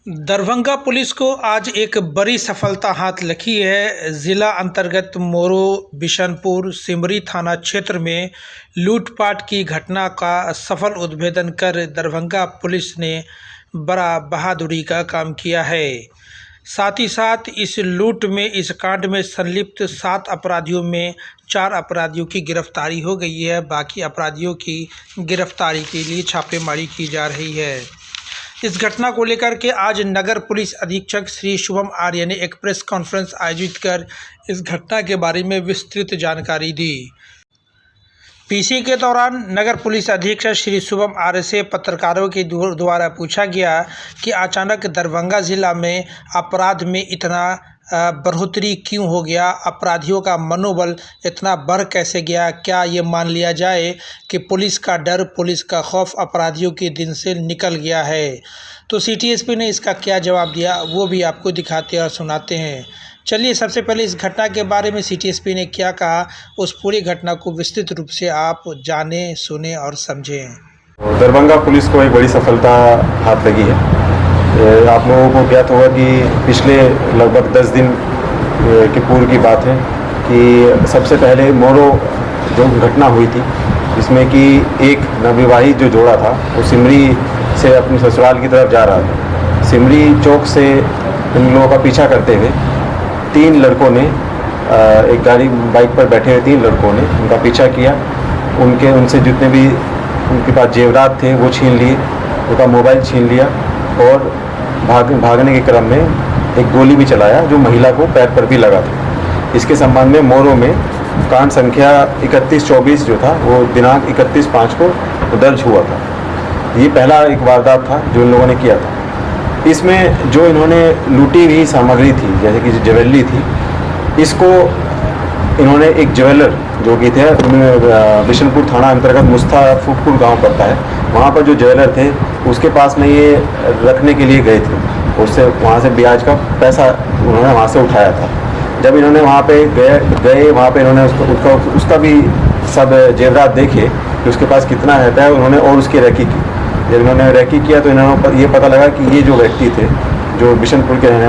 Darbhanga police को आज एक बड़ी सफलता हाथ लगी है। जिला अंतर्गत मोरो, बिशनपुर, सिमरी थाना क्षेत्र में लूटपाट की घटना का सफल उद्भेदन कर दरभंगा पुलिस ने बड़ा बहादुरी का काम किया है। साथ ही साथ इस लूट में, इस कांड में संलिप्त 7 अपराधियों में 4 अपराधियों की गिरफ्तारी हो गई है। बाकी अपराधियों की गिरफ्तारी के लिए छापेमारी की जा रही है। इस घटना को लेकर के आज नगर पुलिस अधीक्षक श्री शुभम आर्य ने एक प्रेस कॉन्फ्रेंस आयोजित कर इस घटना के बारे में विस्तृत जानकारी दी। पीसी के दौरान नगर पुलिस अधीक्षक श्री शुभम आर्य से पत्रकारों के द्वारा पूछा गया कि अचानक दरभंगा जिला में अपराध में इतना बढ़ोतरी क्यों हो गया, अपराधियों का मनोबल इतना बढ़ कैसे गया। क्या ये मान लिया जाए कि पुलिस का डर, पुलिस का खौफ अपराधियों के दिन से निकल गया है। तो सिटी एसपी ने इसका क्या जवाब दिया वो भी आपको दिखाते और सुनाते हैं। चलिए सबसे पहले इस घटना के बारे में सिटी एसपी ने क्या कहा, उस पूरी घटना को विस्तृत रूप से आप जाने, सुने और समझें। दरभंगा पुलिस को एक बड़ी सफलता हाथ लगी है। आप लोगों को ज्ञात होगा कि पिछले लगभग 10 दिन की पूर्व की बात है कि सबसे पहले मोरो जो घटना हुई थी, जिसमें कि एक नवविवाहित जो जोड़ा था वो सिमरी से अपने ससुराल की तरफ जा रहा था। सिमरी चौक से इन लोगों का पीछा करते हुए 3 लड़कों ने, एक गाड़ी बाइक पर बैठे हुए 3 लड़कों ने उनका पीछा किया। उनसे जितने भी उनके पास जेवरात थे वो छीन लिए, उनका मोबाइल छीन लिया और भागने के क्रम में एक गोली भी चलाया जो महिला को पैर पर भी लगा था। इसके संबंध में मोरो में कांड संख्या 3124 जो था वो दिनांक 31/5 को दर्ज हुआ था। ये पहला एक वारदात था जो इन लोगों ने किया था। इसमें जो इन्होंने लूटी हुई सामग्री थी, जैसे कि ज्वेलरी थी, इसको इन्होंने एक ज्वेलर जो कि थे बिशनपुर थाना अंतर्गत मुस्ताफुरपुर गांव पड़ता है, वहाँ पर जो ज्वेलर थे उसके पास में ये रखने के लिए गए थे। उससे वहाँ से ब्याज का पैसा उन्होंने वहाँ से उठाया था। जब इन्होंने वहाँ पे गए वहाँ पे इन्होंने उसका भी सब जेवरात देखे कि उसके पास कितना रहता है, उन्होंने और उसकी रैकी की। जब इन्होंने रैकी किया तो इन्होंने ये पता लगा कि ये जो व्यक्ति थे जो बिशनपुर के रहने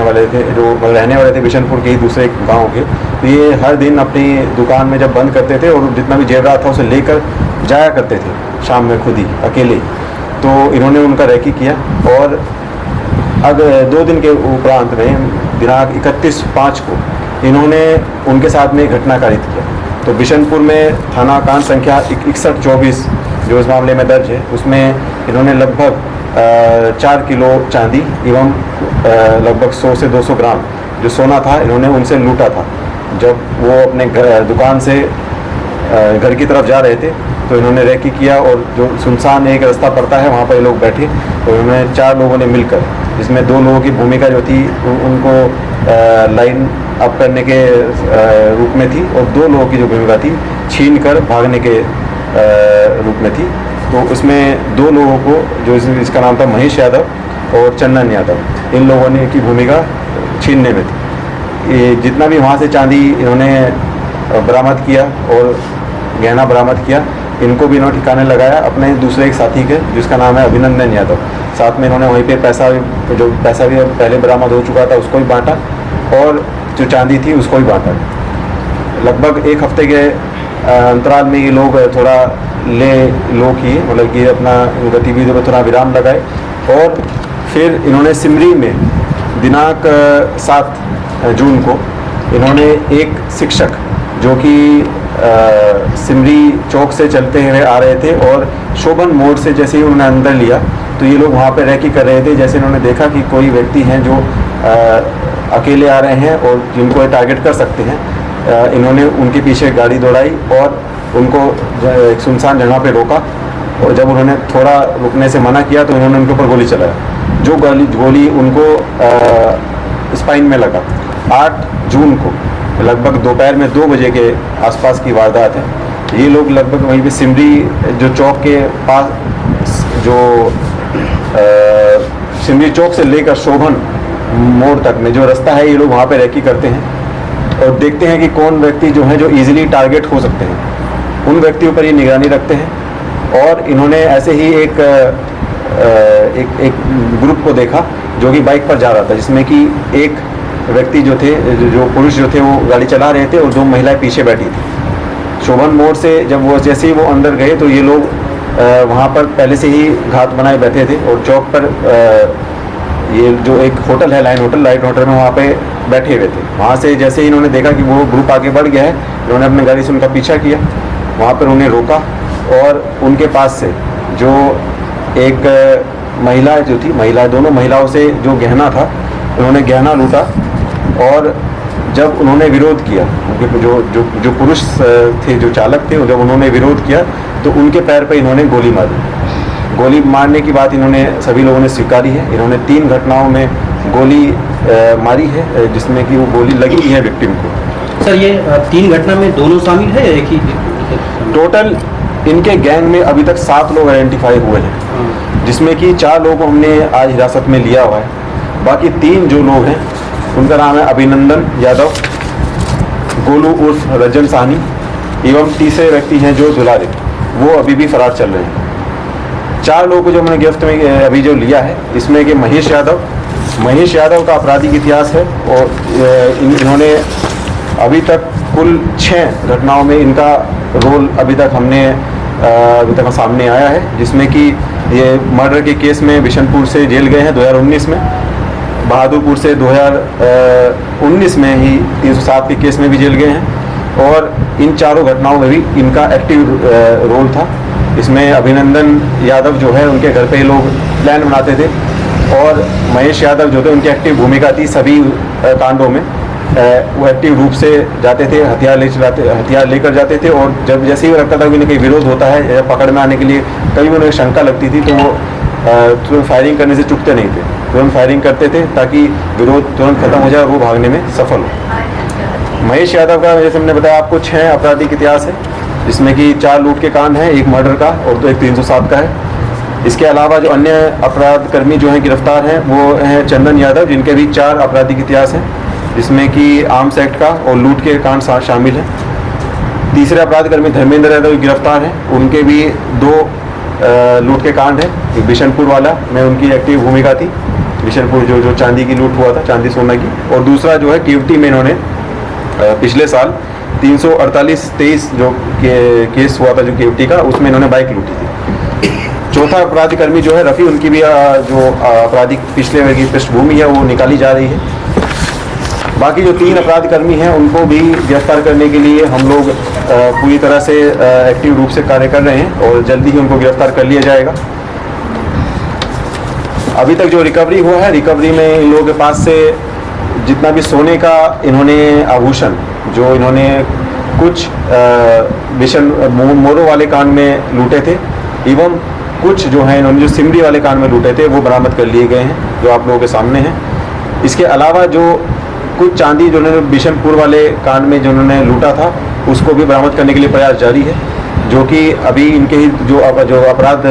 वाले थे बिशनपुर के ही दूसरे गांव के, तो ये हर दिन अपनी दुकान में जब बंद करते थे और जितना भी जेवरात था उसे लेकर जाया करते थे शाम में खुद ही अकेले। तो इन्होंने उनका रैकी किया और अब 2 दिन के उपरांत में दिनांक 31/5 को इन्होंने उनके साथ में एक घटना कारित किया। तो बिशनपुर में थाना कांड संख्या 6124 जो इस मामले में दर्ज है, उसमें इन्होंने लगभग 4 किलो चांदी एवं लगभग 100 से 200 ग्राम जो सोना था इन्होंने उनसे लूटा था। जब वो अपने दुकान से घर की तरफ जा रहे थे तो इन्होंने रैकी किया और जो सुनसान एक रास्ता पड़ता है वहाँ पर ये लोग बैठे, तो इन्होंने 4 लोगों ने मिलकर, जिसमें 2 लोगों की भूमिका जो थी उनको लाइन अप करने के रूप में थी और 2 लोगों की जो भूमिका थी छीन कर भागने के रूप में थी। तो उसमें 2 लोगों को, जो इसका नाम था महेश यादव और चंदन यादव, इन लोगों ने की भूमिका छीनने में थी। ये जितना भी वहाँ से चांदी इन्होंने बरामद किया और गहना बरामद किया, इनको भी इन्होंने ठिकाने लगाया अपने दूसरे एक साथी के, जिसका नाम है अभिनंदन यादव। साथ में इन्होंने वहीं पे पैसा भी पहले बरामद हो चुका था उसको भी बांटा और जो चांदी थी उसको भी बांटा। लगभग 1 हफ्ते के अंतराल में ये लोग थोड़ा लो किए, मतलब कि अपना गतिविधियों में थोड़ा विराम लगाए और फिर इन्होंने सिमरी में दिनांक 7 जून को इन्होंने एक शिक्षक जो कि सिमरी चौक से चलते हुए आ रहे थे और शोभन मोड़ से जैसे ही उन्होंने अंदर लिया तो ये लोग वहाँ पे रैकी कर रहे थे। जैसे इन्होंने देखा कि कोई व्यक्ति हैं जो अकेले आ रहे हैं और जिनको ये टारगेट कर सकते हैं, इन्होंने उनके पीछे गाड़ी दौड़ाई और उनको एक सुनसान जगह पे रोका और जब उन्होंने थोड़ा रुकने से मना किया तो इन्होंने उनके ऊपर गोली चलाया। जो गोली उनको स्पाइन में लगा। 8 जून को लगभग दोपहर में 2 बजे के आसपास की वारदात है। ये लोग लगभग वहीं पे सिमरी जो चौक के पास, जो सिमरी चौक से लेकर शोभन मोड़ तक में जो रास्ता है, ये लोग वहाँ पे रैकी करते हैं और देखते हैं कि कौन व्यक्ति जो है जो इजीली टारगेट हो सकते हैं, उन व्यक्तियों पर ये निगरानी रखते हैं। और इन्होंने ऐसे ही एक ग्रुप को देखा जो कि बाइक पर जा रहा था, जिसमें कि एक व्यक्ति जो थे, जो पुरुष जो थे वो गाड़ी चला रहे थे और 2 महिलाएं पीछे बैठी थी। शोभन मोड़ से जब वो जैसे ही वो अंदर गए तो ये लोग वहाँ पर पहले से ही घात बनाए बैठे थे और चौक पर ये जो एक होटल है लाइन होटल में वहाँ पे बैठे हुए थे। वहाँ से जैसे ही इन्होंने देखा कि वो ग्रुप आगे बढ़ गया है, इन्होंने अपनी गाड़ी से उनका पीछा किया। वहाँ पर उन्हें रोका और उनके पास से जो एक महिला जो थी, दोनों महिलाओं से जो गहना था, उन्होंने गहना लूटा। और जब उन्होंने विरोध किया, जो पुरुष थे, जो चालक थे, जब उन्होंने विरोध किया तो उनके पैर पर इन्होंने गोली मारी। गोली मारने की बात इन्होंने सभी लोगों ने स्वीकारी है। इन्होंने 3 घटनाओं में गोली मारी है, जिसमें कि वो गोली लगी है विक्टिम को। सर, ये 3 घटना में दोनों शामिल है या एक ही? टोटल इनके गैंग में अभी तक 7 लोग आइडेंटिफाई हुए हैं, जिसमें कि 4 लोगों को हमने आज हिरासत में लिया हुआ है। बाकी 3 जो लोग हैं उनका नाम है अभिनंदन यादव, गोलू उर्फ रजन साहनी एवं तीसरे व्यक्ति हैं जो दुलारे, वो अभी भी फरार चल रहे हैं। 4 लोगों को जो हमने गिरफ्त में अभी जो लिया है, इसमें कि महेश यादव का आपराधिक इतिहास है और इन्होंने अभी तक कुल 6 घटनाओं में इनका रोल अभी तक सामने आया है, जिसमें कि ये मर्डर के केस में बिशनपुर से जेल गए हैं 2019 में, बहादुरपुर से 2019 में ही 307 के केस में भी जेल गए हैं और इन 4 घटनाओं में भी इनका एक्टिव रोल था। इसमें अभिनंदन यादव जो है, उनके घर पे ये लोग प्लान बनाते थे और महेश यादव जो थे, उनकी एक्टिव भूमिका थी सभी कांडों में। वो एक्टिव रूप से जाते थे, हथियार लेकर जाते थे और जब जैसे ही लगता था कि उन्हें कहीं विरोध होता है पकड़ में आने के लिए, कभी भी उन्हें शंका लगती थी तो वो तुरंत फायरिंग करने से चूकते नहीं थे, तुरंत फायरिंग करते थे ताकि विरोध तुरंत खत्म हो जाए और वो भागने में सफल हो। महेश यादव का जैसे हमने बताया आपको 6 आपराधिक इतिहास है, जिसमें कि 4 लूट के कांड हैं, 1 मर्डर का और एक 307 का है। इसके अलावा जो अन्य अपराध कर्मी जो हैं गिरफ्तार हैं वो हैं चंदन यादव, जिनके भी 4 आपराधिक इतिहास हैं, जिसमें कि आर्म्स एक्ट का और लूट के कांड शामिल हैं। तीसरे अपराध कर्मी धर्मेंद्र यादव गिरफ्तार हैं, उनके भी 2 लूट के कांड हैं। बिशनपुर वाला में उनकी एक्टिव भूमिका थी, बिशनपुर जो चांदी की लूट हुआ था, चांदी सोना की, और दूसरा जो है केवटी में इन्होंने पिछले साल 348-23 जो केस हुआ था जो केवटी का, उसमें इन्होंने बाइक लूटी थी। चौथा अपराधी कर्मी जो है रफ़ी, उनकी भी जो आपराधिक पिछले वर्ग की पृष्ठभूमि है वो निकाली जा रही है। बाकी जो 3 अपराध कर्मी हैं उनको भी गिरफ्तार करने के लिए हम लोग पूरी तरह से एक्टिव रूप से कार्य कर रहे हैं और जल्दी ही उनको गिरफ्तार कर लिया जाएगा। अभी तक जो रिकवरी हुआ है, रिकवरी में इन लोगों के पास से जितना भी सोने का इन्होंने आभूषण जो इन्होंने कुछ बिशन मोरो वाले कांड में लूटे थे एवं कुछ जो है इन्होंने जो सिमरी वाले कांड में लूटे थे वो बरामद कर लिए गए हैं, जो आप लोगों के सामने हैं। इसके अलावा जो कुछ चांदी जो उन्होंने बिशनपुर वाले कांड में जो उन्होंने लूटा था उसको भी बरामद करने के लिए प्रयास जारी है, जो कि अभी इनके ही जो अपराध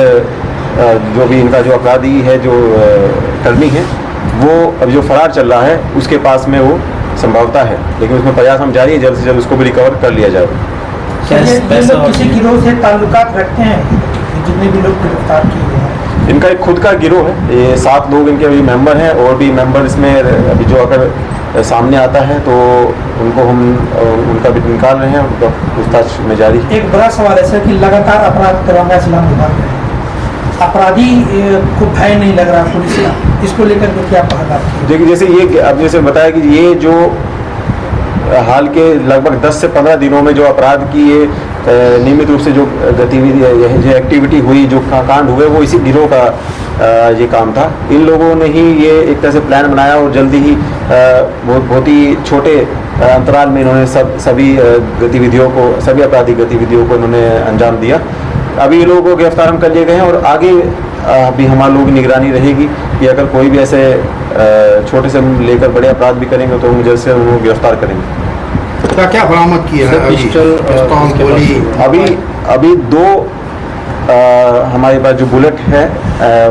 जो भी इनका जो अपराधी है जो कर्मी है वो अभी जो फरार चल रहा है उसके पास में वो संभवता है, लेकिन उसमें प्रयास हम जारी है, जल्द से जल्द उसको भी रिकवर कर लिया जाएगा। किसी गिरोह से ताल्लुकात रखते हैं जितने भी लोग गिरफ्तार किए गए हैं? इनका एक खुद का गिरोह है, ये 7 लोग इनके अभी मेंबर हैं और भी मेंबर इसमें अभी जो अगर सामने आता है तो उनको हम उनका भी निकाल रहे हैं, उनका पूछताछ में जारी है। एक बड़ा सवाल है सर कि लगातार अपराध दरंगा जिला में बढ़ रहे हैं, अपराधी को भय नहीं लग रहा पुलिस का, इसको लेकर के क्या पहला? देखिए जैसे ये अब जैसे बताया कि ये जो हाल के लगभग 10 से 15 दिनों में जो अपराध की ये नियमित रूप से जो गतिविधि जो एक्टिविटी हुई, जो कांड हुए, वो इसी गिरोह का ये काम था। इन लोगों ने ही ये एक तरह से प्लान बनाया और जल्दी ही बहुत ही छोटे अंतराल में इन्होंने सभी गतिविधियों को, सभी आपराधिक गतिविधियों को इन्होंने अंजाम दिया। अभी ये लोगों को गिरफ्तार हम कर लिए गए हैं और आगे भी हमारे लोगों की निगरानी रहेगी कि अगर कोई भी ऐसे छोटे से लेकर बड़े अपराध भी करेंगे तो हम जल्द से उनको गिरफ्तार करेंगे। क्या बरामद किया है? अभी 2 हमारे पास जो बुलेट है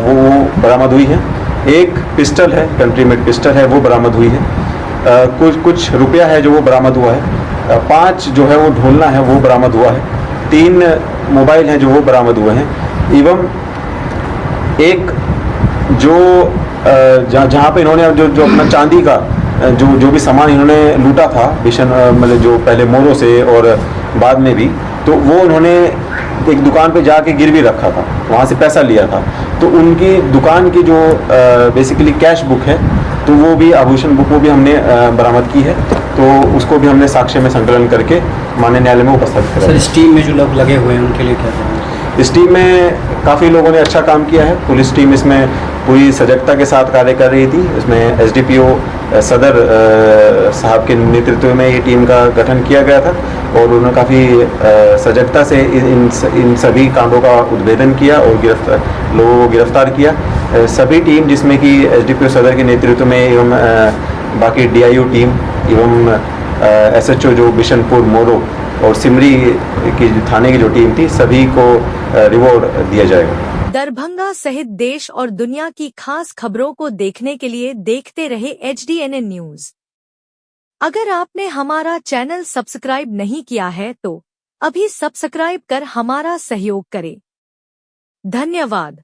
वो बरामद हुई है, एक पिस्टल है, कंट्री मेड पिस्टल है, वो बरामद हुई है, कुछ रुपया है जो वो बरामद हुआ है, 5 जो है वो ढोलना है वो बरामद हुआ है, 3 मोबाइल हैं जो वो बरामद हुए हैं, एवं एक जो जहाँ पे इन्होंने जो जो अपना चांदी का जो भी सामान इन्होंने लूटा था मतलब जो पहले मोरों से और बाद में भी, तो वो उन्होंने एक दुकान पे जाके गिरवी रखा था, वहाँ से पैसा लिया था। तो उनकी दुकान की जो बेसिकली कैश बुक है, तो वो भी आभूषण बुक वो भी हमने बरामद की है। तो उसको भी हमने साक्ष्य में संकलन करके माननीय न्यायालय में उपस्थित करा। सर इस टीम में जो लोग लगे हुए हैं उनके लिए क्या कहेंगे? इस टीम में काफ़ी लोगों ने अच्छा काम किया है। पुलिस टीम इसमें पूरी सजगता के साथ कार्य कर रही थी। इसमें एसडीपीओ सदर साहब के नेतृत्व में ये टीम का गठन किया गया था और उन्होंने काफ़ी सजगता से इन सभी कांडों का उद्भेदन किया और लोगों को गिरफ्तार किया। सभी टीम जिसमें कि एसडीपीओ सदर के नेतृत्व में एवं बाकी डीआईओ टीम एवं एसएचओ जो बिशनपुर मोरो और सिमरी की थाने की जो टीम थी, सभी को रिवॉर्ड दिया जाएगा। दरभंगा सहित देश और दुनिया की खास खबरों को देखने के लिए देखते रहे HDNN न्यूज। अगर आपने हमारा चैनल सब्सक्राइब नहीं किया है तो अभी सब्सक्राइब कर हमारा सहयोग करें। धन्यवाद।